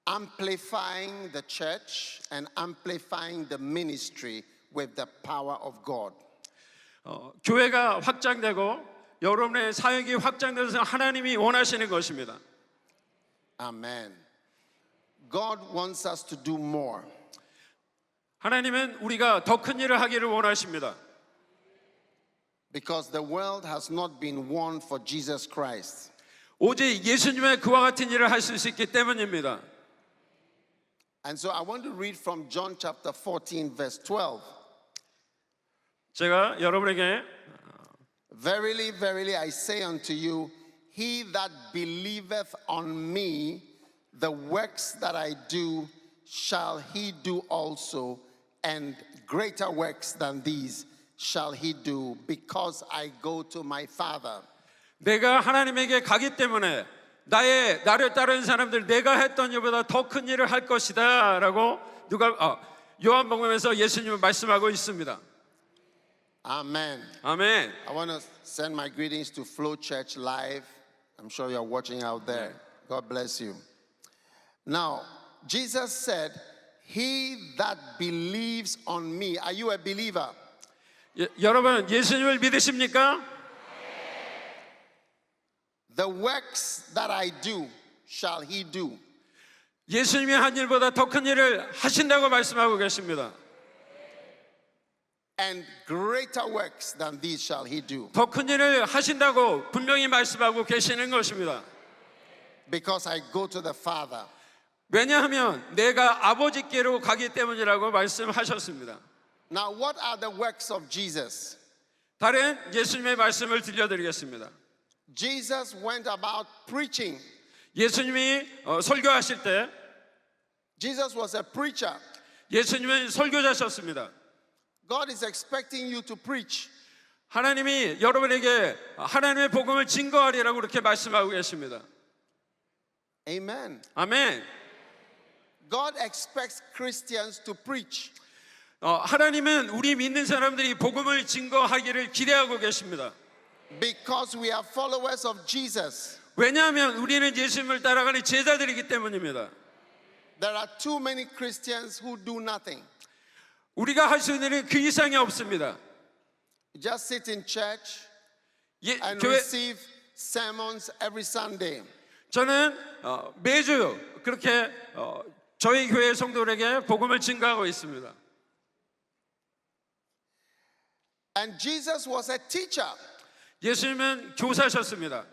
amplifying the church and amplifying the ministry with the power of God. 교회가 확장되고 여러분의 사역이 확장돼서 하나님이 원하시는 것입니다. Amen. God wants us to do more. 하나님은 우리가 더 큰 일을 하기를 원하십니다. Because the world has not been won for Jesus Christ. 오직 예수님의 그와 같은 일을 할 수 있기 때문입니다. And so I want to read from John chapter 14 verse 12. 제가 여러분에게 Verily, verily, I say unto you, he that believeth on me, the works that I do, shall he do also, and greater works than these shall he do, because I go to my Father. 내가 하나님에게 가기 때문에 나를 따르는 사람들 내가 했던 일보다 더 큰 일을 할 것이다 라고 요한복음에서 예수님은 말씀하고 있습니다. Amen. 아멘. I want to send my greetings to Flow Church Live. I'm sure you're watching out there. God bless you. Now, Jesus said, he that believes on me. Are you a believer? 여러분 예수님을 믿으십니까? The works that I do shall he do. 예수님이 한 일보다 더 큰 일을 하신다고 말씀하고 계십니다. And greater works than these shall he do. 더 큰 일을 하신다고 분명히 말씀하고 계시는 것입니다. Because I go to the Father. 왜냐하면 내가 아버지께로 가기 때문이라고 말씀하셨습니다. Now what are the works of Jesus? 다른 예수님의 말씀을 들려드리겠습니다. Jesus went about preaching. 예수님이 설교하실 때 Jesus was a preacher. 예수님은 설교자셨습니다. God is expecting you to preach. 하나님이 여러분에게 하나님의 복음을 증거하리라고 그렇게 말씀하고 계십니다. Amen. 아멘. God expects Christians to preach. 하나님은 우리 믿는 사람들이 복음을 증거하기를 기대하고 계십니다. Because we are followers of Jesus. 왜냐하면 우리는 예수님을 따라가는 제자들이기 때문입니다. There are too many Christians who do nothing. 우리가 할 수 있는 일은 그 이상이 없습니다. Just sit in church and 교회, receive sermons every Sunday. 저는 매주 그렇게 저희 교회 성도들에게 복음을 증거하고 있습니다. And Jesus was a teacher. 예수님은 교사셨습니다.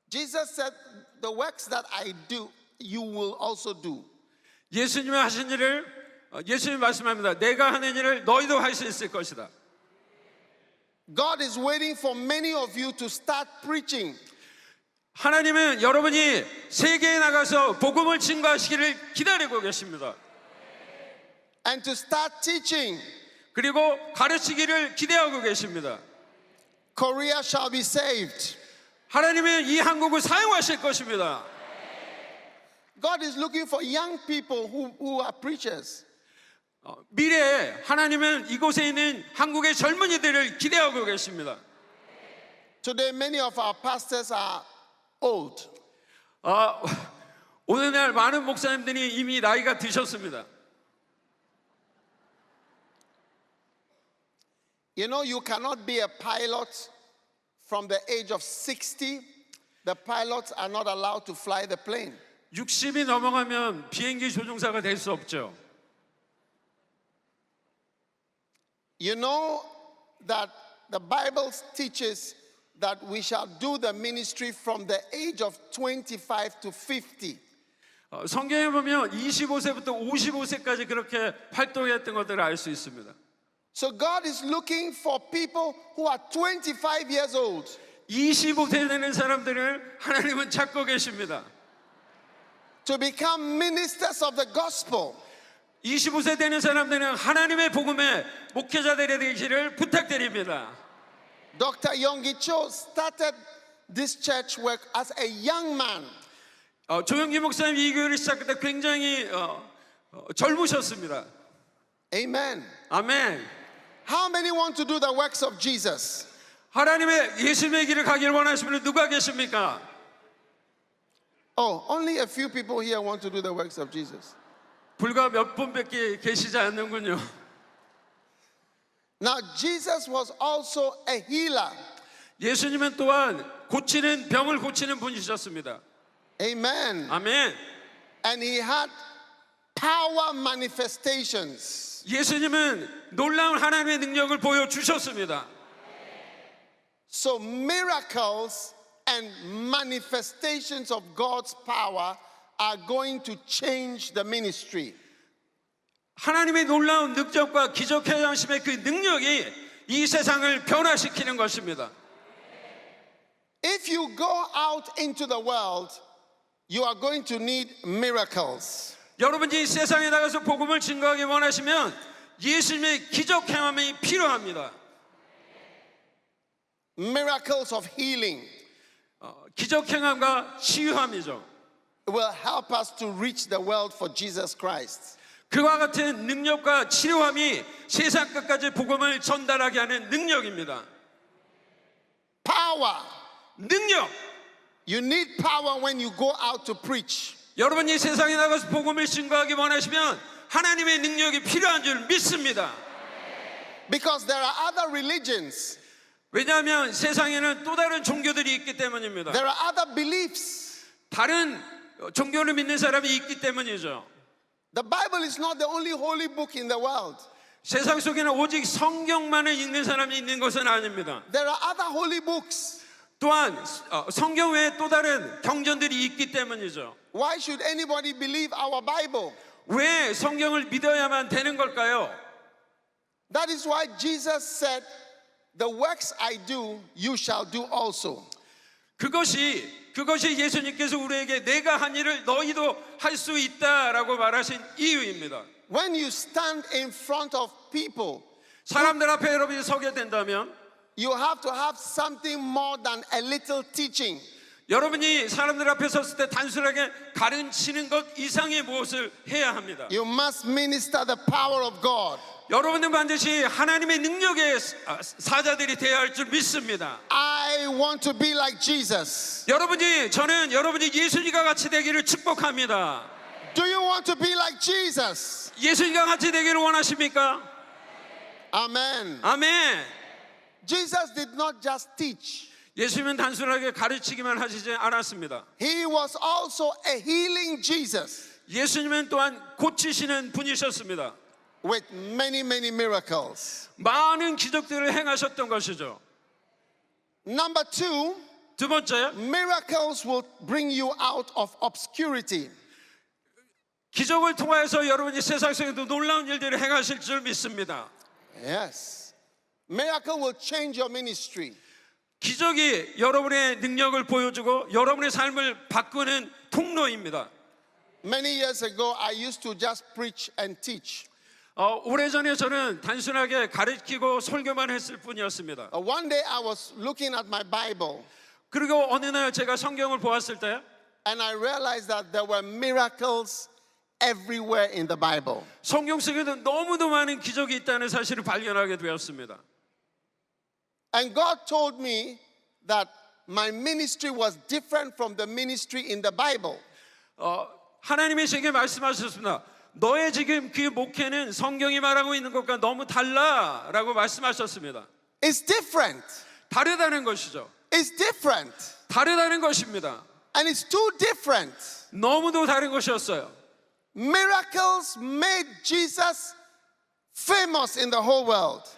Jesus said, the works that I do, you will also do. 예수님이 하신 일을 예수님이 말씀합니다. 내가 하는 일을 너희도 할 수 있을 것이다. God is waiting for many of you to start preaching. 하나님은 여러분이 세계에 나가서 복음을 증거하시기를 기다리고 계십니다. And to start teaching. 그리고 가르치기를 기대하고 계십니다. Korea shall be saved. 하나님은 이 한국을 사용하실 것입니다. God is looking for young people who are preachers. 미래에 하나님은 이곳에 있는 한국의 젊은이들을 기대하고 계십니다. Today many of our pastors are old. 오늘날 많은 목사님들이 이미 나이가 드셨습니다. You know, you cannot be a pilot from the age of 60. The pilots are not allowed to fly the plane. 60이 넘어가면 비행기 조종사가 될 수 없죠. You know that the Bible teaches that we shall do the ministry from the age of 25 to 50. 성경에 보면 25세부터 55세까지 그렇게 활동했던 것들을 알 수 있습니다. So God is looking for people who are 25 years old. 25세 되는 사람들을 하나님은 찾고 계십니다. To become ministers of the gospel. 25세 되는 사람들은 하나님의 복음의 목회자들이 되기를 부탁드립니다. Dr. Yonggi Cho started this church work as a young man. 조영기 목사님 이 교회를 시작할 때 굉장히 젊으셨습니다. Amen. 아멘. How many want to do the works of Jesus? 하나님의 예수님의 길을 가기를 원하시는 분 누가 계십니까? Oh, only a few people here want to do the works of Jesus. 불과 몇 분밖에 계시지 않는군요. Now, Jesus was also a healer. 예수님은 또한 고치는 병을 고치는 분이셨습니다. Amen. 아멘. And he had power manifestations. 예수님은 놀라운 하나님의 능력을 보여주셨습니다. So miracles and manifestations of God's power are going to change the ministry. 하나님의 놀라운 능력과 기적 행하심의 그 능력이 이 세상을 변화시키는 것입니다. If you go out into the world, you are going to need miracles. 여러분이 세상에 나가서 복음을 증거하기 원하시면 예수님의 기적 행함이 필요합니다. Miracles of healing 기적 행함과 치유함이죠. will help us to reach the world for Jesus Christ. 그와 같은 능력과 치료함이 세상 끝까지 복음을 전달하게 하는 능력입니다. Power. 능력. You need power when you go out to preach. 여러분이 세상에 나가서 복음을 증거하기 원하시면 하나님의 능력이 필요한 줄 믿습니다. Because there are other religions. 왜냐하면 세상에는 또 다른 종교들이 있기 때문입니다. There are other beliefs. 다른 종교를 믿는 사람이 있기 때문이죠. The Bible is not the only holy book in the world. 세상 속에는 오직 성경만을 읽는 사람이 있는 것은 아닙니다. There are other holy books. 또한 성경 외에 또 다른 경전들이 있기 때문이죠. Why should anybody believe our Bible? 왜 성경을 믿어야만 되는 걸까요? That is why Jesus said, "The works I do, you shall do also." 그것이 예수님께서 우리에게 내가 한 일을 너희도 할 수 있다라고 말하신 이유입니다. When you stand in front of people, 사람들 앞에 여러분이 서게 된다면 you have to have something more than a little teaching. 여러분이 사람들 앞에 섰을 때 단순하게 가르치는 것 이상의 무엇을 해야 합니다. You must minister the power of God. 여러분은 반드시 하나님의 능력의 사자들이 되어야 할 줄 믿습니다. I want to be like Jesus. 저는 여러분이 예수님과 같이 되기를 축복합니다. Do you want to be like Jesus? 예수님과 같이 되기를 원하십니까? Amen. 아멘. Jesus did not just teach. 예수님은 단순하게 가르치기만 하시지 않았습니다. He was also a healing Jesus 예수님은 또한 고치시는 분이셨습니다. with many, many miracles. 많은 기적들을 행하셨던 것이죠. Number two, 두 번째, miracles will bring you out of obscurity. 기적을 통하여서 여러분이 세상 속에도 놀라운 일들을 행하실 줄 믿습니다. Yes. Miracle will change your ministry. 기적이 여러분의 능력을 보여주고 여러분의 삶을 바꾸는 통로입니다. Many years ago, I used to just preach and teach. 오래전에 저는 단순하게 가르치고 설교만 했을 뿐이었습니다. One day I was looking at my Bible 그리고 어느 날 제가 성경을 보았을 때 and I realized that there were miracles everywhere in the Bible. 성경 속에도 너무도 많은 기적이 있다는 사실을 발견하게 되었습니다. And God told me that my ministry was different from the ministry in the Bible. 하나님이 제게 말씀하셨습니다. 너의 지금 그 목회는 성경이 말하고 있는 것과 너무 달라라고 말씀하셨습니다. It's different. 다르다는 것이죠. It's different. 다르다는 것입니다. And it's too different. 너무도 다른 것이었어요. Miracles made Jesus famous in the whole world.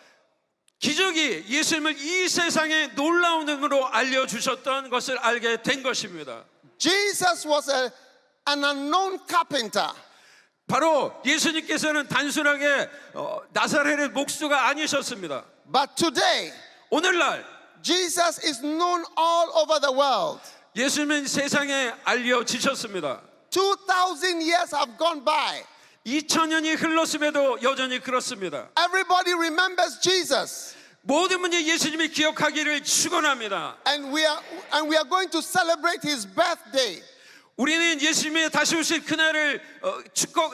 기적이 예수님을 이 세상의 놀라운 능으로 알려주셨던 것을 알게 된 것입니다. Jesus was an unknown carpenter. 바로 예수님께서는 단순하게 나사렛의 목수가 아니셨습니다. But today, 오늘날 Jesus is known all over the world. 예수님은 세상에 알려지셨습니다. 2,000 years have gone by. 2000년이 흘렀음에도 여전히 그렇습니다. Everybody remembers Jesus. 모든 분이 예수님이 기억하기를 축원합니다. And we are going to celebrate his birthday. 우리는 예수님의 다시 오실 그날을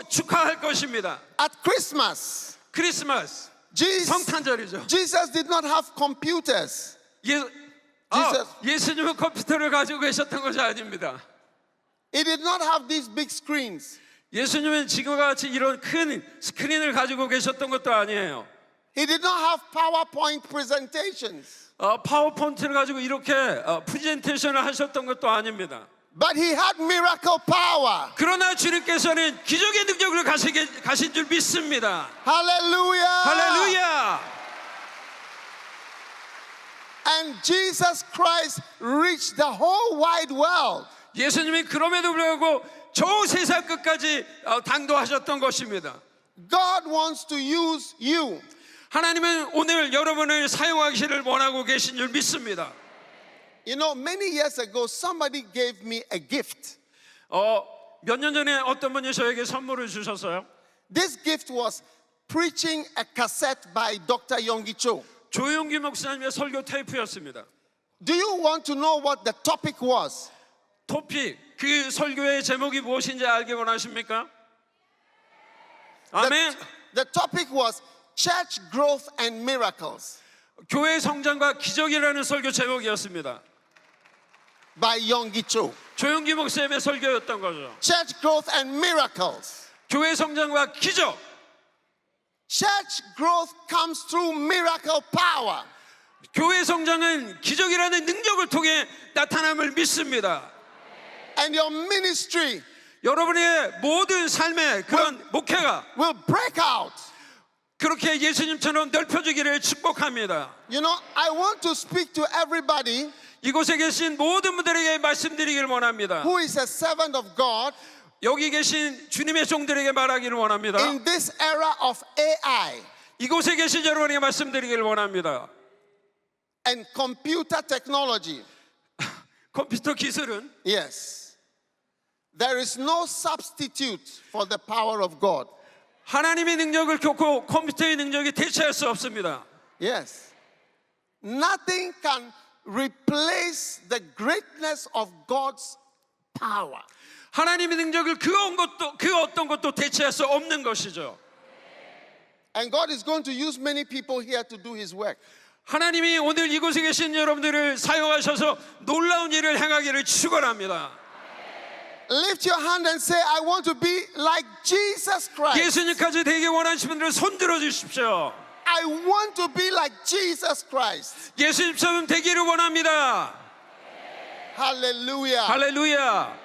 축하할 것입니다. At Christmas. 크리스마스, Jesus 성탄절이죠. did not have computers. 예수님은 컴퓨터를 가지고 계셨던 것이 아닙니다. He did not have these big screens. 예수님은 지금과 같이 이런 큰 스크린을 가지고 계셨던 것도 아니에요. He did not have PowerPoint presentations. 파워포인트를 가지고 이렇게 프레젠테이션을 하셨던 것도 아닙니다. But he had miracle power. 그러나 주님께서는 기적의 능력을 가신 줄 믿습니다. Hallelujah. 할렐루야! And Jesus Christ reached the whole wide world. 예수님이 그럼에도 불구하고 저 세상 끝까지 당도하셨던 것입니다. God wants to use you. 하나님은 오늘 여러분을 사용하기를 원하고 계신 줄 믿습니다. You know, many years ago, somebody gave me a gift. 몇 년 전에 어떤 분이 저에게 선물을 주셨어요. This gift was preaching a cassette by Dr. Yonggi Cho. 조용기 목사님의 설교 테이프였습니다. Do you want to know what the topic was? 토픽, 그 설교의 제목이 무엇인지 알기 원하십니까? 아멘. The topic was church growth and miracles 교회 성장과 기적이라는 설교 제목이었습니다. by Yonggi Cho. 조용기 목사님의 설교였던 거죠. Church growth and miracles. 교회 성장과 기적. Church growth comes through miracle power. 교회 성장은 기적이라는 능력을 통해 나타남을 믿습니다. And your ministry 여러분의 모든 삶의 그런 목회가 will break out. 그렇게 예수님처럼 넓혀지기를 축복합니다. You know, I want to speak to everybody 이곳에 계신 모든 분들에게 말씀드리길 원합니다. who is a servant of God 여기 계신 주님의 종들에게 말하기를 원합니다. in this era of AI 이곳에 계신 여러분에게 말씀드리기를 원합니다. and computer technology. 컴퓨터 기술은 Yes. There is no substitute for the power of God. 하나님의 능력을 겪고 컴퓨터의 능력이 대체할 수 없습니다. Yes. Nothing can replace the greatness of God's power. 하나님의 능력을 그 어떤 것도 대체할 수 없는 것이죠. And God is going to use many people here to do His work. 하나님이 오늘 이곳에 계신 여러분들을 사용하셔서 놀라운 일을 행하기를 축원합니다. Lift your hand and say, I want to be like Jesus Christ. 예수님까지 되기 원하시는 분들은 손 들어 주십시오. I want to be like Jesus Christ. 예수님처럼 되기를 원합니다. Hallelujah. 할렐루야.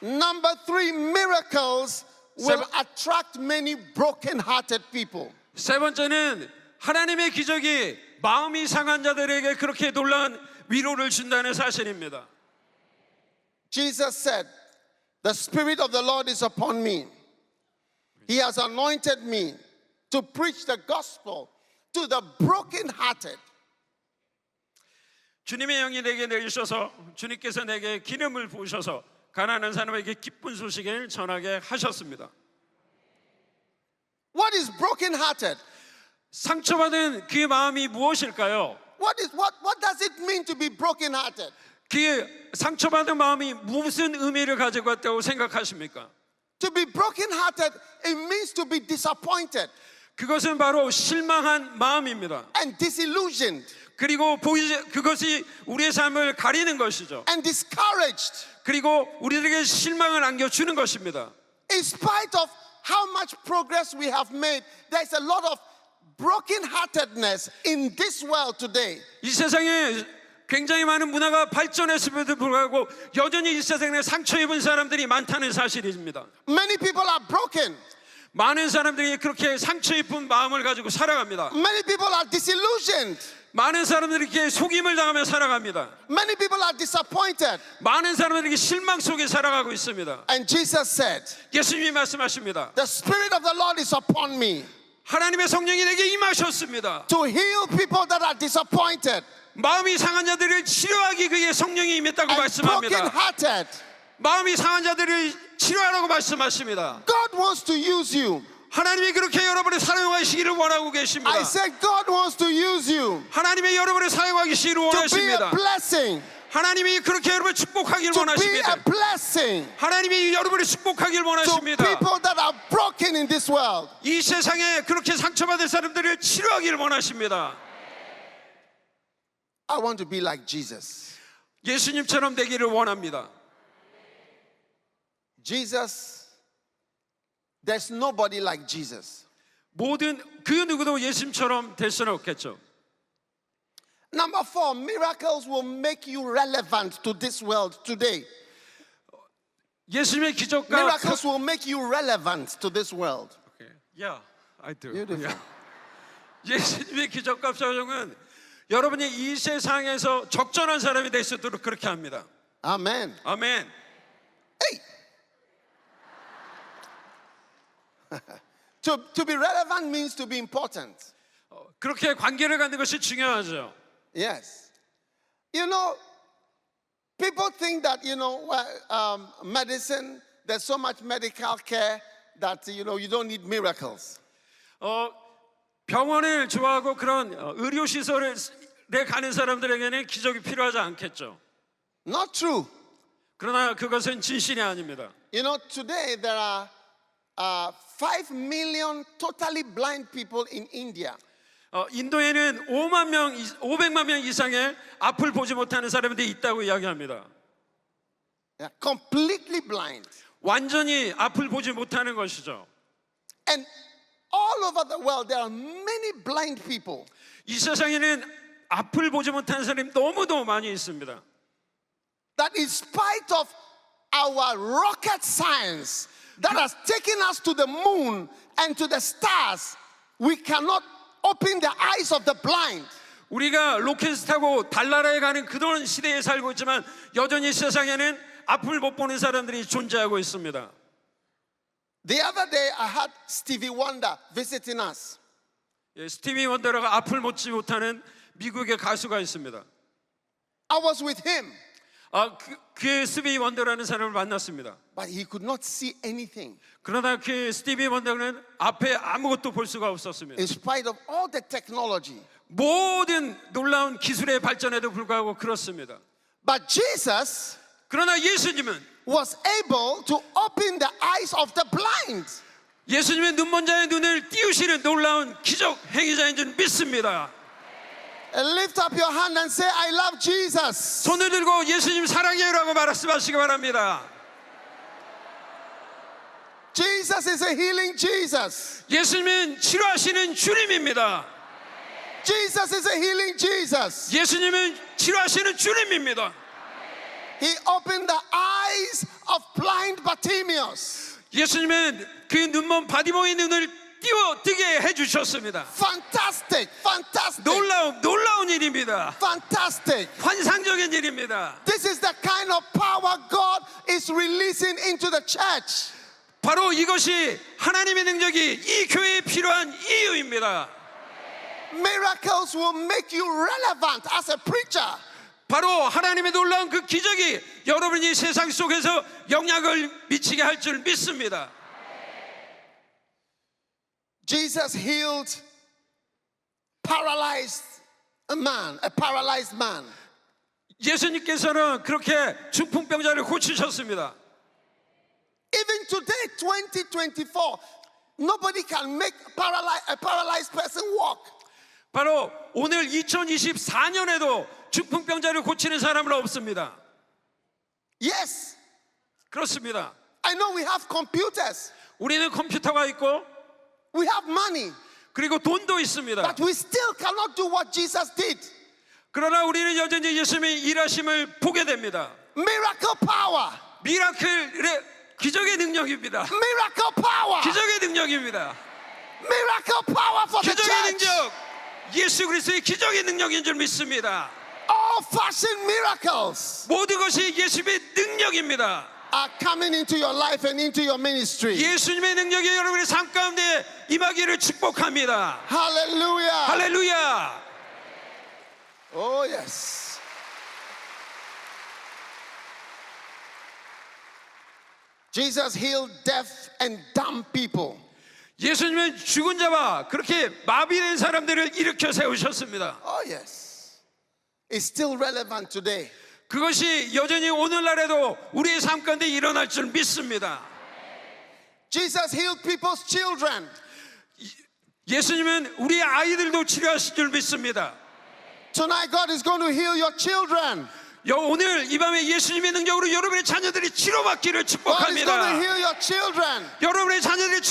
Number 3, miracles will attract many broken-hearted people. 세 번째는 하나님의 기적이 마음이 상한 자들에게 그렇게 놀라운 위로를 준다는 사실입니다. Jesus said, the Spirit of the Lord is upon me. He has anointed me to preach the gospel to the broken-hearted. 주님의 영이 내게 내리셔서 주님께서 내게 기름을 부으셔서 가난한 사람에게 기쁜 소식을 전하게 하셨습니다. What is broken-hearted? 상처받은 그 마음이 무엇일까요? What does it mean to be broken-hearted? 그 상처받은 마음이 무슨 의미를 가지고 있다고 생각하십니까? To be broken-hearted, it means to be disappointed 그것은 바로 실망한 마음입니다. and disillusioned 그리고 그것이 우리의 삶을 가리는 것이죠. and discouraged. 그리고 우리들에게 실망을 안겨주는 것입니다. In spite of how much progress we have made, there's a lot of broken-heartedness in this world today. 이 세상에 굉장히 많은 문화가 발전했음에도 불구하고 여전히 이 세상에 상처 입은 사람들이 많다는 사실입니다. Many people are broken. 많은 사람들이 그렇게 상처 입은 마음을 가지고 살아갑니다. Many people are disillusioned. 많은 사람들이 이렇게 속임을 당하며 살아갑니다. Many people are disappointed. 많은 사람들이 실망 속에 살아가고 있습니다. And Jesus said, 예수님이 말씀하십니다. the Spirit of the Lord is upon me 하나님의 성령이 내게 임하셨습니다. to heal people that are disappointed 마음이 상한 자들을 치료하기 그의 성령이 임했다고 and 말씀합니다. broken-hearted. 마음이 상한 자들을 치료하라고 말씀하십니다. God wants to use you. 하나님이 그렇게 여러분을 사용하시기를 원하고 계십니다. I said God wants to use you 하나님이 여러분을 사용하시기를 to be a 원하십니다. blessing. 하나님이 그렇게 여러분을 축복하기를 To be a 원하십니다. blessing 하나님이 여러분을 축복하기를 to 원하십니다. people that are broken in this world. 이 세상에 그렇게 상처받은 사람들을 치료하기를 원하십니다. I want to be like Jesus. 예수님처럼 되기를 원합니다. Jesus, there's nobody like Jesus. 모든 그 누구도 예수님처럼 될 수는 없겠죠. Number 4, miracles will make you relevant to this world today. 예수님의 기적과 Miracles will make you relevant to this world. Yeah, I do. Beautiful. 예수님의 기적과 표정은 여러분이 이 세상에서 적절한 사람이 될 수 있도록 그렇게 합니다. Amen. 아멘. Hey! To be relevant means to be important. 그렇게 관계를 갖는 것이 중요하죠. Yes. You know, people think that, medicine, there's so much medical care that, you don't need miracles. 병원을 좋아하고 그런 의료시설에 가는 사람들에게는 기적이 필요하지 않겠죠. Not true. 그러나 그것은 진실이 아닙니다. Today there are 5 million totally blind people in India. 인도에는 500만 명 이상의 앞을 보지 못하는 사람들이 있다고 이야기합니다. They are completely blind. 완전히 앞을 보지 못하는 것이죠. And all over the world there are many blind people. 이 세상에는 앞을 보지 못하는 사람이 너무도 많이 있습니다. That in spite of our rocket science that has taken us to the moon and to the stars, we cannot open the eyes of the blind. 우리가 로켓을 타고 달나라에 가는 그런 시대에 살고 있지만 여전히 세상에는 앞을 못 보는 사람들이 존재하고 있습니다. The other day I had Stevie Wonder visiting us. 스티비 원더라가 앞을 보지 못하는 미국의 가수가 있습니다. I was with him. 그 스티비 원더라는 사람을 만났습니다. But he could not see anything. 그러나 그 스티비 원더는 앞에 아무것도 볼 수가 없었습니다. In spite of all the technology. 모든 놀라운 기술의 발전에도 불구하고 그렇습니다. But Jesus 그러나 예수님은 was able to open the eyes of the blind. 예수님의 눈먼 자의 눈을 띄우시는 놀라운 기적 행위자인 줄 믿습니다. And lift up your hand and say, I love Jesus. 손을 들고 예수님 사랑해요라고 말씀하시기 바랍니다. Jesus is a healing Jesus. 예수님은 치료하시는 주님입니다. Jesus is a healing Jesus. 예수님은 치료하시는 주님입니다. He opened the eyes of blind Bartimaeus. 예수님은 그 눈먼 바디모의 눈을 띄워 뜨게 해주셨습니다. Fantastic, fantastic, 놀라운 일입니다. fantastic. 환상적인 일입니다. This is the kind of power God is releasing into the church. 바로 이것이 하나님의 능력이 이 교회에 필요한 이유입니다. Miracles will make you relevant as a preacher. 바로 하나님의 놀라운 그 기적이 여러분이 세상 속에서 영향을 미치게 할 줄 믿습니다. Jesus healed a paralyzed man. 예수님께서는 그렇게 중풍병자를 고치셨습니다. Even today, 2024, nobody can make a paralyzed person walk. 바로 오늘 2024년에도 중풍병자를 고치는 사람은 없습니다. Yes, 그렇습니다. I know we have computers, 우리는 컴퓨터가 있고 we have money, 그리고 돈도 있습니다. but we still cannot do what Jesus did. 그러나 우리는 여전히 예수님의 일하심을 보게 됩니다. Miracle power, 미라클의 기적의 능력입니다. miracle power, 기적의 능력입니다. miracle power for the 기적의 church. 능력, 예수 그리스도의 기적의 능력인 줄 믿습니다. All fashion miracles 모든 것이 예수님의 능력입니다. are coming into your life and into your ministry. 예수님의 능력이 여러분의 삶 가운데 임하기를 축복합니다. Hallelujah. 할렐루야. Oh, yes. Jesus healed deaf and dumb people. 예수님은 죽은 자와 그렇게 마비된 사람들을 일으켜 세우셨습니다. Oh, yes. It's still relevant today. 그것이 여전히 오늘날에도 우리의 삶 가운데 일어날 줄 믿습니다. Jesus healed people's children. 예수님은 우리의 아이들도 치료하실 줄 믿습니다. Tonight, God is going to heal your children. 오늘 이 밤에 예수님의 능력으로 여러분의 자녀들이 치료받기를 God is going to 축복합니다. heal your children. 여러분의 자녀들이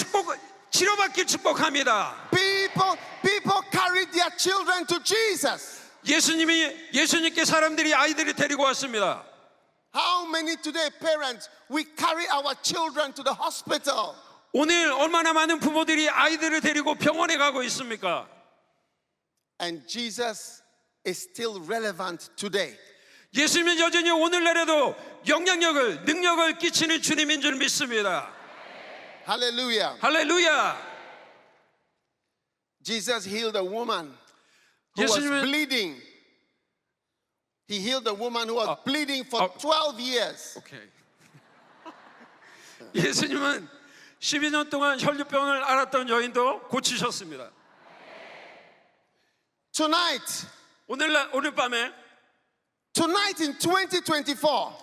치료받기를 축복합니다. People carried their children to Jesus. 예수님께 사람들이 아이들을 데리고 왔습니다. How many today parents we carry our children to the hospital? 오늘 얼마나 많은 부모들이 아이들을 데리고 병원에 가고 있습니까? And Jesus is still relevant today. 예수님은 여전히 오늘날에도 영향력을, 능력을 끼치는 주님인 줄 믿습니다. Hallelujah. 할렐루야. Jesus healed a woman who was 예수님은 bleeding. He healed a woman who was bleeding for 12 years. 오케이. 예수님은 12년 동안 혈류병을 앓았던 여인도 고치셨습니다. Tonight 오늘 밤에 in 2024,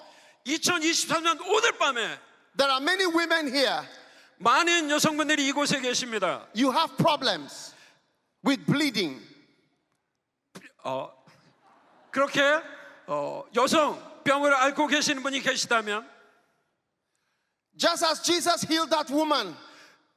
2023년 오늘 밤에 there are many women here. 많은 여성분들이 이곳에 계십니다. You have problems with bleeding. 그렇게 여성병을 앓고 계시는 분이 계시다면 Just as Jesus healed that woman,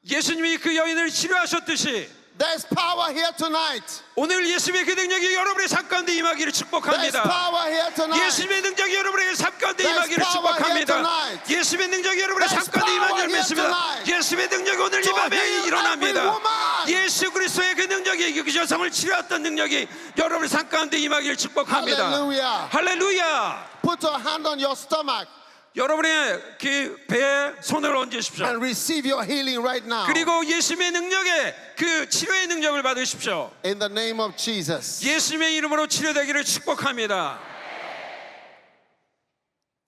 예수님이 그 여인을 치료하셨듯이 there's power here tonight. 오늘 예수님의 그 능력이 여러분의 삶 가운데 임하기를 There's 축복합니다. power here tonight. 예수님의 능력이 여러분의 삶 가운데 There's 임하기를 power here 축복합니다. tonight. 예수님의 능력이 여러분의 삶 There's 가운데 임하기를 power here 믿습니다. tonight. 예수님의 능력이 오늘 이 To 밤에 heal 일어납니다. every woman. 예수 그리스도의 그 능력이 그 여성을 치료했던 능력이 여러분의 삶 가운데 임하기를 축복합니다. Hallelujah. 할렐루야. Put your hand on your stomach 여러분의 그 배에 손을 얹으십시오. and receive your healing right now. 그리고 예수님의 능력에 그 치료의 능력을 받으십시오. In the name of Jesus. 예수님의 이름으로 치료되기를 축복합니다.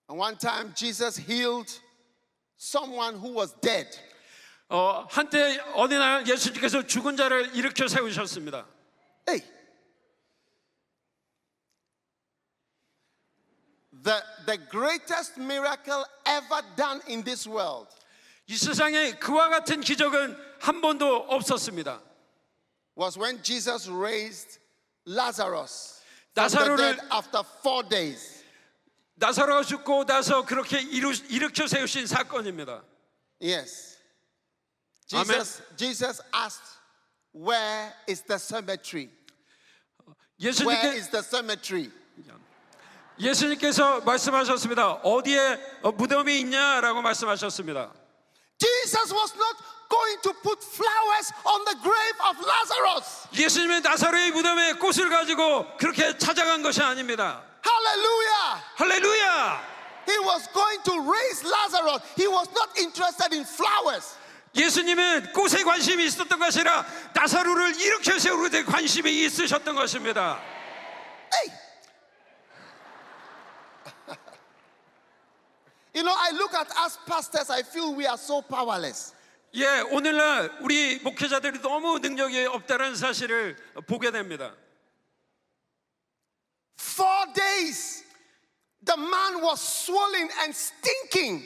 And one time Jesus healed someone who was dead. 한때 어느 날 예수님께서 죽은 자를 일으켜 세우셨습니다. Hey. The greatest miracle ever done in this world 이 세상에 그와 같은 기적은 한 번도 없었습니다. was when Jesus raised Lazarus from the 나사로를- dead after 4 days. 나사로가 죽고 나서 그렇게 일으켜 세우신 사건입니다. Yes. Amen. Jesus asked, where is the cemetery? Where is the cemetery? 예수님께서 말씀하셨습니다. 어디에 무덤이 있냐라고 말씀하셨습니다. Jesus was not going to put flowers on the grave of Lazarus. 예수님은 나사로의 무덤에 꽃을 가지고 그렇게 찾아간 것이 아닙니다. Hallelujah. 할렐루야. He was going to raise Lazarus. He was not interested in flowers. 예수님은 꽃에 관심이 있었던 것이 아니라 나사로를 일으켜 세우는 데 관심이 있으셨던 것입니다. Hey. You know, I look at us pastors, I feel we are so powerless. 예, 오늘날 우리 목회자들이 너무 능력이 없다는 사실을 보게 됩니다. 4 days, the man was swollen and stinking.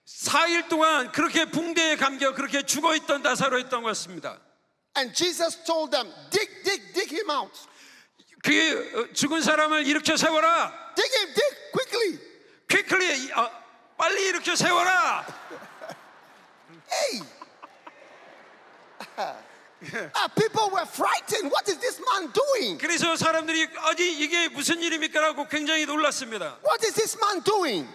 4일 동안 그렇게 붕대에 감겨 그렇게 죽어있던 나사로였던 것입니다. And Jesus told them, dig him out. 그 죽은 사람을 일으켜 세워라. Dig, quickly. quickly, 빨리 일으켜 세워라. Hey. People were frightened. What is this man doing? 그래서 사람들이 아니 이게 무슨 일입니까라고 굉장히 놀랐습니다. What is this man doing?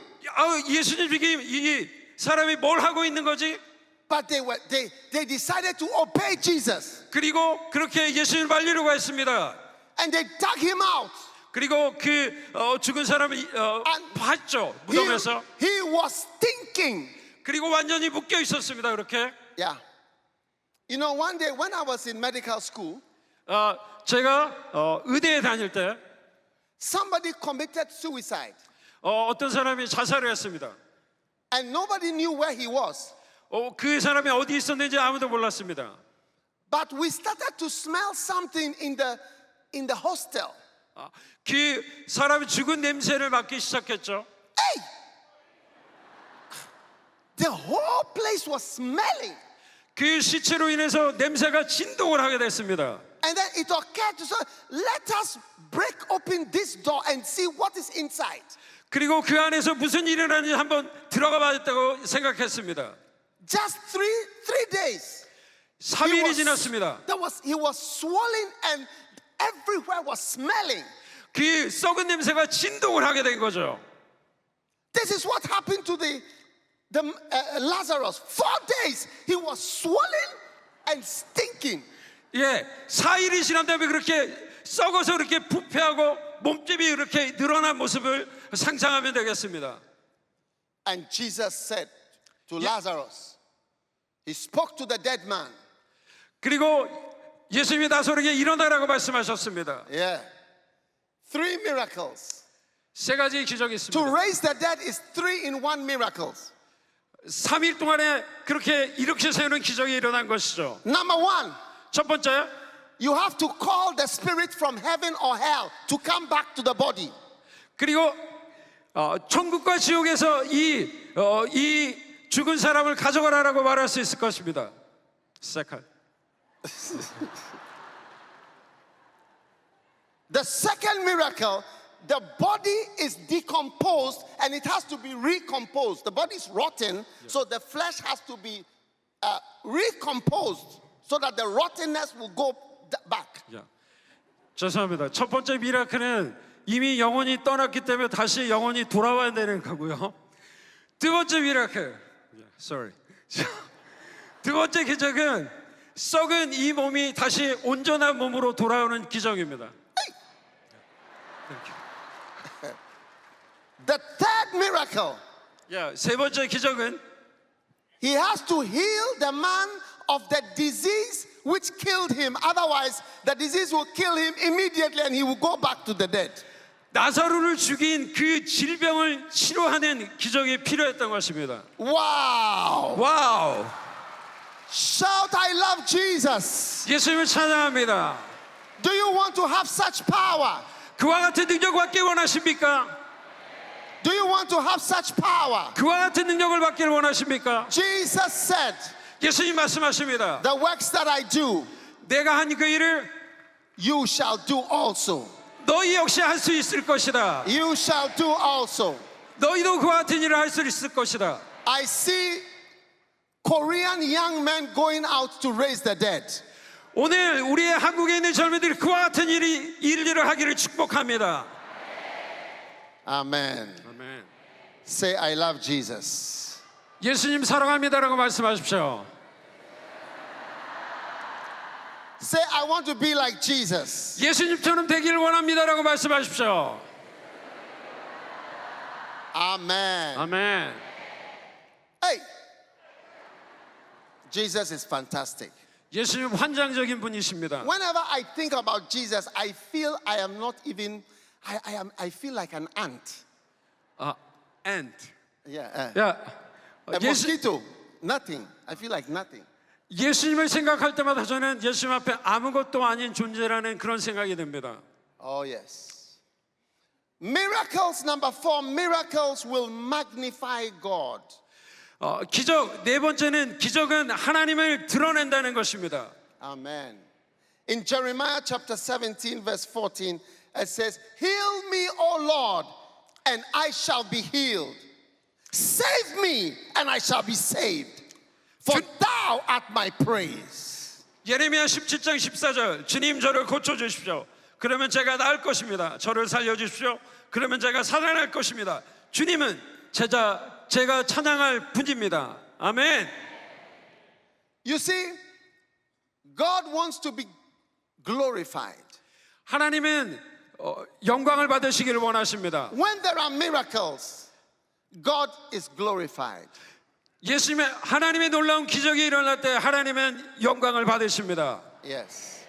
예수님 이 사람이 뭘 하고 있는 거지? But they decided to obey Jesus. 그리고 그렇게 예수님을 말리려고 했습니다. And they dug him out. 그리고 그 죽은 사람을 봤죠 무덤에서. He was stinking. 그리고 완전히 묶여 있었습니다. 그렇게. Yeah. You know, one day when I was in medical school, 제가 의대에 다닐 때 somebody committed suicide. 어떤 사람이 자살을 했습니다. And nobody knew where he was. 그 사람이 어디 있었는지 아무도 몰랐습니다. But we started to smell something in the hostel. 그 사람이 죽은 냄새를 맡기 시작했죠. Hey! The whole place was smelling. 그 시체로 인해서 냄새가 진동을 하게 됐습니다. And then it occurred to us, let us break open this door and see what is inside. 그리고 그 안에서 무슨 일이 일어나는지 한번 들어가 봐야겠다고 생각했습니다. Just three days. 3일이 지났습니다. He was swollen and everywhere was smelling. 그 썩은 냄새가 진동을 하게 된 거죠. This is what happened to the Lazarus. 4 days he was swollen and stinking. 예, 4일이 지난 다음에 그렇게 썩어서 그렇게 부패하고 몸집이 그렇게 늘어난 모습을 상상하면 되겠습니다. And Jesus said to Lazarus, he spoke to the dead man. 그리고 예수님이 나사로에게 일어나라고 말씀하셨습니다. Yeah. 3 miracles. 3가지 기적이 To 있습니다. raise the dead is 3-in-1 miracles. 3일 동안에 그렇게 일으켜 세우는 기적이 일어난 것이죠. Number 1, 첫 번째, you have to call the spirit from heaven or hell to come back to the body. 그리고 천국과 지옥에서 이 죽은 사람을 가져가라라고 말할 수 있을 것입니다. Second. The second miracle, the body is decomposed and it has to be recomposed. The body is rotten, so the flesh has to be recomposed so that the rottenness will go back. 야, 죄송합니다. 첫 번째 미라클은 이미 영혼이 떠났기 때문에 다시 영혼이 돌아와야 되는 거고요. 두 번째 미라클, sorry. 두 번째 기적은 썩은 이 몸이 다시 온전한 몸으로 돌아오는 기적입니다. The third miracle, 야, 세 번째 기적은 he has to heal the man of the disease which killed him. Otherwise, the disease will kill him immediately and he will go back to the dead. 나사로를 죽인 그 질병을 치료하는 기적이 필요했던 것입니다. Wow! 와우! Shout, I love Jesus. 예수님을 찬양합니다. Do you want to have such power? 그와 같은 능력을 받기 원하십니까? Do you want to have such power? 그와 같은 능력을 받기를 원하십니까? Jesus said, 예수님 말씀하십니다. the works that I do, 내가 한 그 일을 you shall do also. 너희 역시 할 수 있을 것이다. You shall do also. 너희도 그와 같은 일을 할 수 있을 것이다. I see Korean young men going out to raise the dead. 오늘 우리의 한국에 있는 젊은이들이 그와 같은 일을 하기를 축복합니다. Amen. 아멘. Say, I love Jesus. 예수님 사랑합니다라고 말씀하십시오. Say, I want to be like Jesus. 예수님처럼 되기를 원합니다라고 말씀하십시오. Amen. 아멘. Hey, Jesus is fantastic. 예수님 환장적인 분이십니다. Whenever I think about Jesus, I feel I am not even, I feel like an ant. ant. Yeah. 야, A mosquito. Nothing. I feel like nothing. 예수님을 생각할 때마다 저는 예수님 앞에 아무것도 아닌 존재라는 그런 생각이 듭니다. Oh, yes. Miracles, number 4, miracles will magnify God. 기적 네 번째는 기적은 하나님을 드러낸다는 것입니다. Amen. In Jeremiah chapter 17, verse 14, it says, Heal me, O Lord, and I shall be healed. Save me, and I shall be saved. For thou art my praise. 예레미야 17장 14절 주님 저를 고쳐주십시오. 그러면 제가 나을 것입니다. 저를 살려주십시오. 그러면 제가 살아날 것입니다. 주님은 제가 찬양할 분입니다. 아멘. You see, God wants to be glorified. 하나님은 영광을 받으시기를 원하십니다. When there are miracles, God is glorified. 하나님의 놀라운 기적이 일어날 때 하나님은 영광을 받으십니다. Yes.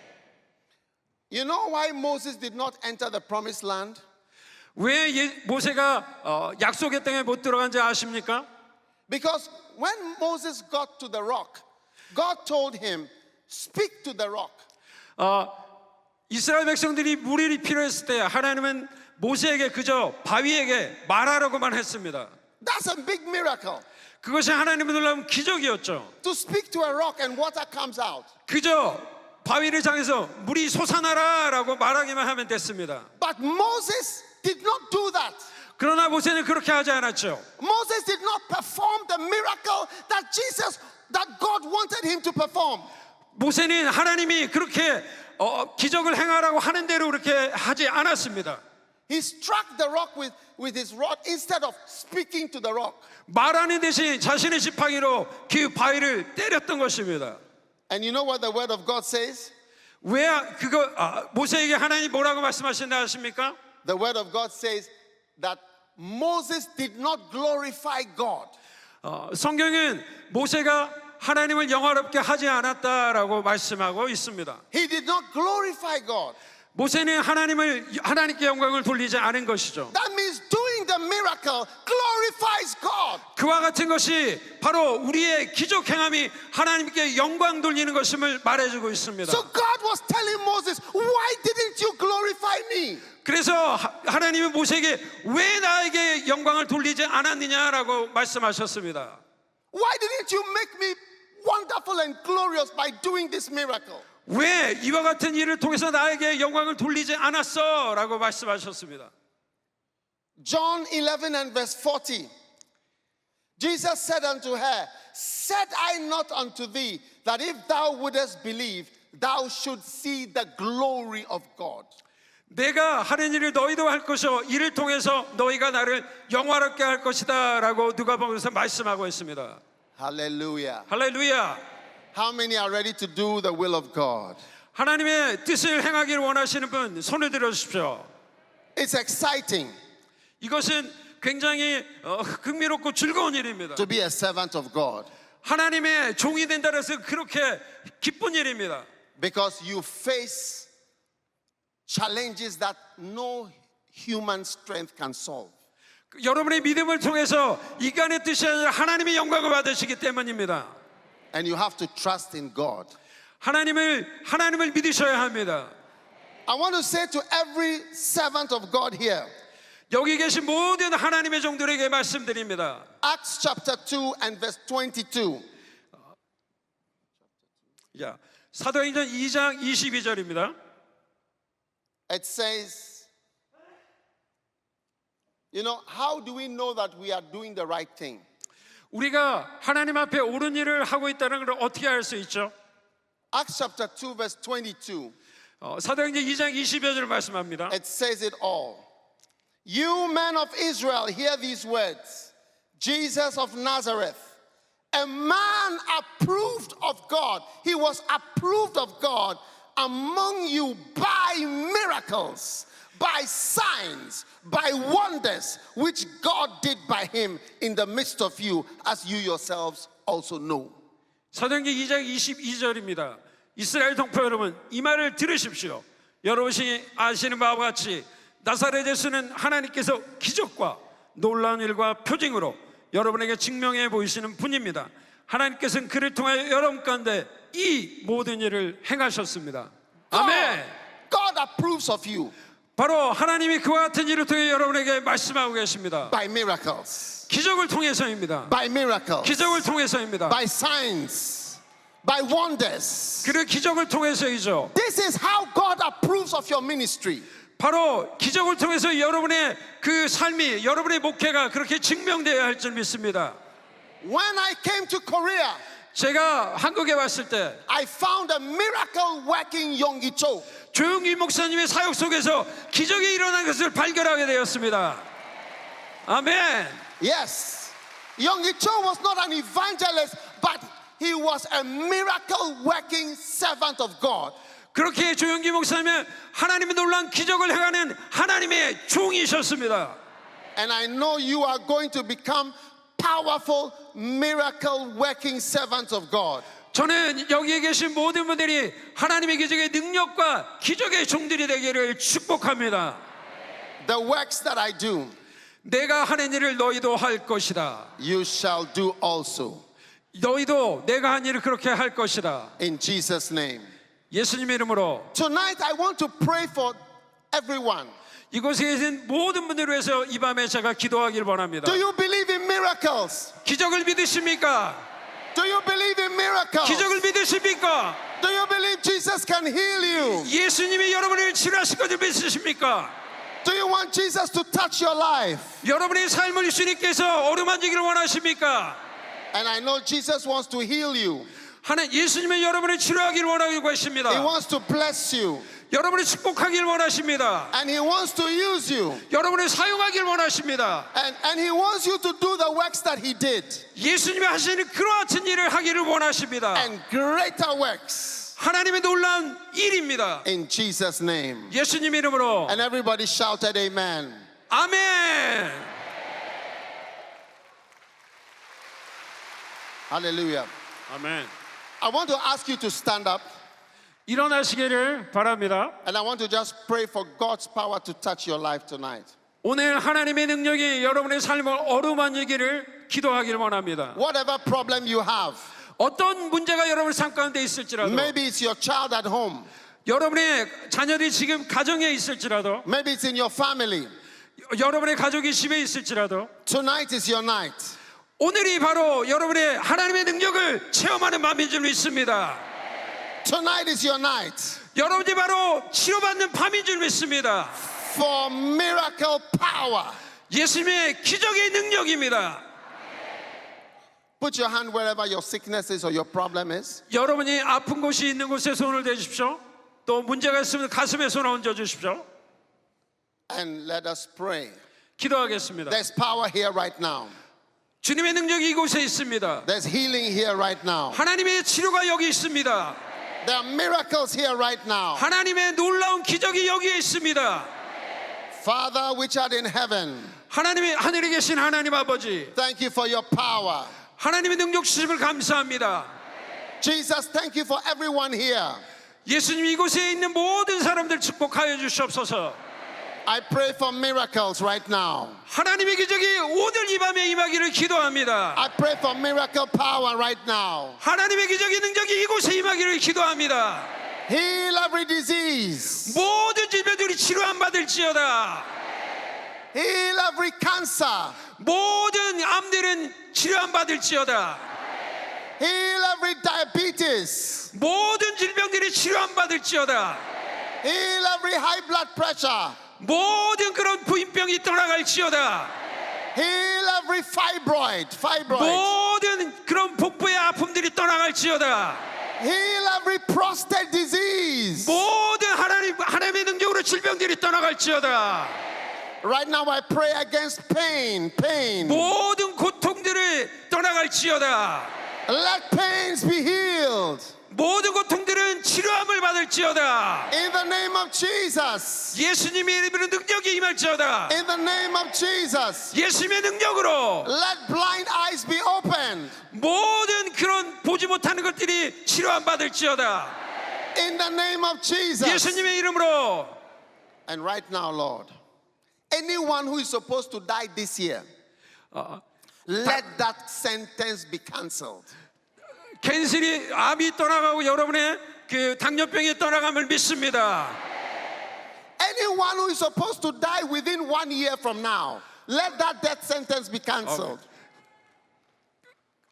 You know why Moses did not enter the promised land? 왜 모세가 약속의 땅에 못 들어간지 아십니까? Because when Moses got to the rock, God told him, speak to the rock. 이스라엘 백성들이 물이 필요했을 때 하나님은 모세에게 그저 바위에게 말하라고만 했습니다. That's a big miracle. 그것이 하나님의 놀라운 기적이었죠. To speak to a rock and water comes out. 그저 바위를 향해서 물이 솟아나라라고 말하기만 하면 됐습니다. But Moses did not do that. 그러나 모세는 그렇게 하지 않았죠. Moses did not perform the miracle that God wanted him to perform. 모세는 하나님이 그렇게 기적을 행하라고 하는 대로 그렇게 하지 않았습니다. He struck the rock with his rod instead of speaking to the rock. 말하는 대신 자신의 지팡이로 그 바위를 때렸던 것입니다. And you know what the word of God says? 왜 모세에게 하나님 뭐라고 말씀하신다 하십니까? The word of God says that Moses did not glorify God. 성경은 모세가 하나님을 영화롭게 하지 않았다라고 말씀하고 있습니다. He did not glorify God. 모세는 하나님께 영광을 돌리지 않은 것이죠. That means doing the miracle glorifies God. 그와 같은 것이 바로 우리의 기적 행함이 하나님께 영광 돌리는 것임을 말해주고 있습니다. So God was telling Moses, why didn't you glorify me? 그래서 하나님이 모세에게 왜 나에게 영광을 돌리지 않았느냐라고 말씀하셨습니다. Why didn't you make me wonderful and glorious by doing this miracle? 왜 이와 같은 일을 통해서 나에게 영광을 돌리지 않았어? 라고 말씀하셨습니다. John 11 and verse 40. Jesus said unto her, said I not unto thee that if thou wouldest believe, thou should see the glory of God. 내가 하는 일을 너희도 할 것이요 이를 통해서 너희가 나를 영화롭게 할 것이다 라고 누가복음에서 말씀하고 있습니다. Hallelujah. 할렐루야. How many are ready to do the will of God? 하나님의 뜻을 행하기를 원하시는 분 손을 들어주십시오. It's exciting 이것은 굉장히 흥미롭고 즐거운 일입니다. to be a servant of God 하나님의 종이 된다고 해서 그렇게 기쁜 일입니다. because you face challenges that no human strength can solve. 여러분의 믿음을 통해서 인간의 뜻이 아니라 하나님의 영광을 받으시기 때문입니다. And you have to trust in God. 하나님을 믿으셔야 합니다. I want to say to every servant of God here, 여기 계신 모든 하나님의 종들에게 말씀드립니다. Acts chapter 2 and verse 22. 사도행전 2장 22절입니다. It says, you know, how do we know that we are doing the right thing? 우리가 하나님 앞에 옳은 일을 하고 있다는 걸 어떻게 알 수 있죠? Acts chapter 2 verse 22. 사도행전 2장 22절 말씀합니다. It says it all. You men of Israel, hear these words. Jesus of Nazareth, a man approved of God. He was approved of God among you by miracles, by signs, by wonders, which God did by him in the midst of you, as you yourselves also know. 사도행전 2장 22절입니다. 이스라엘 동포 여러분, 이 말을 들으십시오. 여러분이 아시는 바와 같이 나사렛 예수는 하나님께서 기적과 놀라운 일과 표징으로 여러분에게 증명해 보이시는 분입니다. 하나님께서는 그를 통하여 여러분 가운데 이 모든 일을 행하셨습니다. 아멘. God approves of you 바로 하나님이 그와 같은 일을 통해 여러분에게 말씀하고 계십니다. by miracles. 기적을 통해서입니다. By miracles. 기적을 통해서입니다. By signs. By wonders. 그 기적을 통해서이죠. This is how God approves of your ministry. 바로 기적을 통해서 여러분의 그 삶이 여러분의 목회가 그렇게 증명되어야 할 줄 믿습니다. When I came to Korea, 제가 한국에 왔을 때 I found a miracle working Yonggi Cho. 조용기 목사님의 사역 속에서 기적이 일어난 것을 발견하게 되었습니다. 아멘. Yes. Yonggi Cho was not an evangelist, but he was a miracle working servant of God. 그렇게 조용기 목사님은 하나님의 놀라운 기적을 행하는 하나님의 종이셨습니다. And I know you are going to become powerful miracle working servants of God. 저는 여기에 계신 모든 분들이 하나님의 기적의 능력과 기적의 종들이 되기를 축복합니다. The works that I do, 내가 하는 일을 너희도 할 것이다. you shall do also. 너희도 내가 한 일을 그렇게 할 것이다. In Jesus' name. 예수님의 이름으로 Tonight I want to pray for everyone. 이곳에 계신 모든 분들을 위해서 이 밤에 제가 기도하길 원합니다. Do you believe in miracles? 기적을 믿으십니까? Do you believe in miracles? 기적을 믿으십니까? Do you believe Jesus can heal you? 예수님이 여러분을 치료하실 것을 믿으십니까? Do you want Jesus to touch your life? 여러분의 삶을 예수님께서 어루만지기를 원하십니까? And I know Jesus wants to heal you. 예수님은 여러분을 치료하기를 원하고 He 계십니다. wants to bless you. 여러분을 축복하기를 원하십니다. And He wants to use you. 여러분을 사용하기를 원하십니다. And He wants you to do the works that He did. 예수님이 하시는 그와 같은 일을 하기를 원하십니다. And greater works. 하나님의 놀라운 일입니다. In Jesus' name. 예수님 이름으로 And everybody shouted amen. 아멘. Hallelujah. 아멘. I want to ask you to stand up. 일어나시기를 바랍니다. And I want to just pray for God's power to touch your life tonight. 오늘 하나님의 능력이 여러분의 삶을 어루만지기를 기도하기를 원합니다. Whatever problem you have, 어떤 문제가 여러분 삶 가운데 있을지라도, maybe it's your child at home, 여러분의 자녀들이 지금 가정에 있을지라도, maybe it's in your family, 여러분의 가족이 집에 있을지라도, tonight is your night. 오늘이 바로 여러분의 하나님의 능력을 체험하는 밤인 줄 믿습니다. Tonight is your night 여러분이 바로 치료받는 밤인 줄 믿습니다. for miracle power. 예수님의 기적의 능력입니다. Put your hand wherever your sickness is or your problem is. 여러분이 아픈 곳이 있는 곳에 손을 대주십시오. 또 문제가 있으면 가슴에 손을 얹어 주십시오. And let us pray. 기도하겠습니다. There's power here right now. 주님의 능력이 이곳에 있습니다. There's healing here right now. 하나님의 치료가 여기 있습니다. There are miracles here right now. 하나님의 놀라운 기적이 여기에 있습니다. Father which art in heaven, 하나님의 하늘에 계신 하나님 아버지, thank you for your power. 하나님의 능력 주심을 감사합니다. Jesus, thank you for everyone here. 예수님 이곳에 있는 모든 사람들 축복하여 주시옵소서. I pray for miracles right now. 하나님의 기적이 오늘 이 밤에 임하기를 기도합니다. I pray for miracle power right now. 하나님의 기적의 능력이 이곳에 임하기를 기도합니다. Heal every disease. 모든 질병들이 치료 안 받을지어다. Heal every cancer. 모든 암들은 치료 안 받을지어다. Heal every diabetes. 모든 질병들이 치료 안 받을지어다. Heal every high blood pressure. 모든 그런 부인병이 떠나갈지어다. Heal every fibroid. 모든 그런 복부의 아픔들이 떠나갈지어다. Heal every prostate disease. 모든 하나님의 능력으로 질병들이 떠나갈지어다. Right now I pray against pain. 모든 고통들을 떠나갈지어다. Let pains be healed. 모든 고통들은 치료함을 받을지어다. In the name of Jesus. 예수님의 이름으로 능력이 임할지어다. In the name of Jesus. 예수님의 능력으로 Let blind eyes be opened. 모든 그런 보지 못하는 것들이 치료함 받을지어다. In the name of Jesus. 예수님의 이름으로. And right now, Lord, anyone who is supposed to die this year, let that sentence be cancelled. 캔슬이 암이 떠나가고 여러분의 그 당뇨병이 떠나감을 믿습니다. Anyone who is supposed to die within 1 year from now, let that death sentence be cancelled.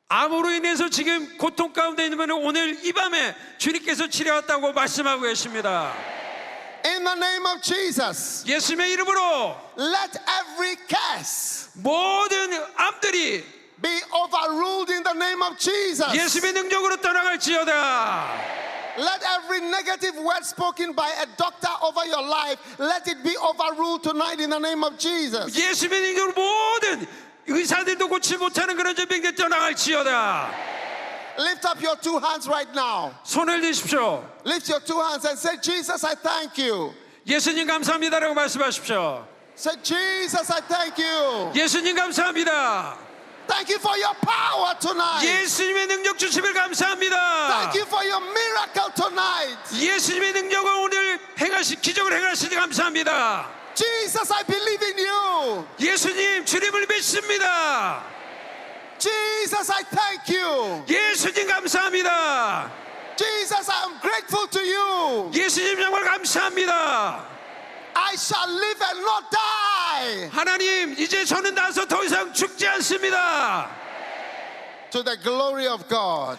암으로 인해서 지금 고통 가운데 있는 오늘 이 밤에 주님께서 치료했다고 말씀하고 계십니다. In the name of Jesus, 예수님의 이름으로 let every curse 모든 암들이 be overruled in the name of Jesus. 예수님의 능력으로 떠나갈지어다. Let every negative word spoken by a doctor over your life, let it be overruled tonight in the name of Jesus. 예수님의 능력으로 모든 의사들도 고치 못하는 그런 질병들 떠나갈지어다. Lift up your two hands right now. 손을 드십시오. Lift your two hands and say, Jesus, I thank you. 예수님 감사합니다라고 말씀하십시오. Say, Jesus, I thank you. 예수님 감사합니다. Thank you for your power tonight. 예수님의 능력 주심을 감사합니다. Thank you for your miracle tonight. 예수님의 능력을 오늘 기적을 행하시니 감사합니다. Jesus, I believe in you. 예수님 주님을 믿습니다. Jesus, I thank you. 예수님 감사합니다. Jesus, I am grateful to you. 예수님 정말 감사합니다. I shall live and not die. 하나님 이제 저는 나서 더 이상 죽지 않습니다. To the glory of God.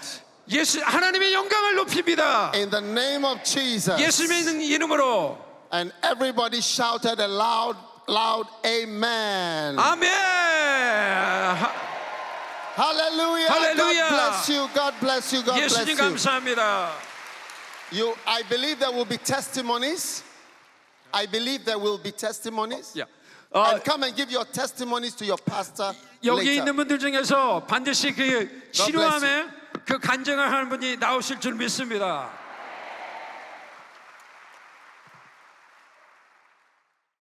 예수 하나님의 영광을 높입니다. In the name of Jesus. 예수님의 이름으로. And everybody shouted a loud, loud amen. 아멘. Hallelujah. Hallelujah. God bless you. God bless you. God bless 예수님 you. 감사합니다. I believe there will be testimonies. I believe there will be testimonies. 야, And come and give your testimonies to your pastor 여기 later. 있는 분들 중에서 반드시 그 치료함에 그 간증을 하는 분이 나오실 줄 믿습니다.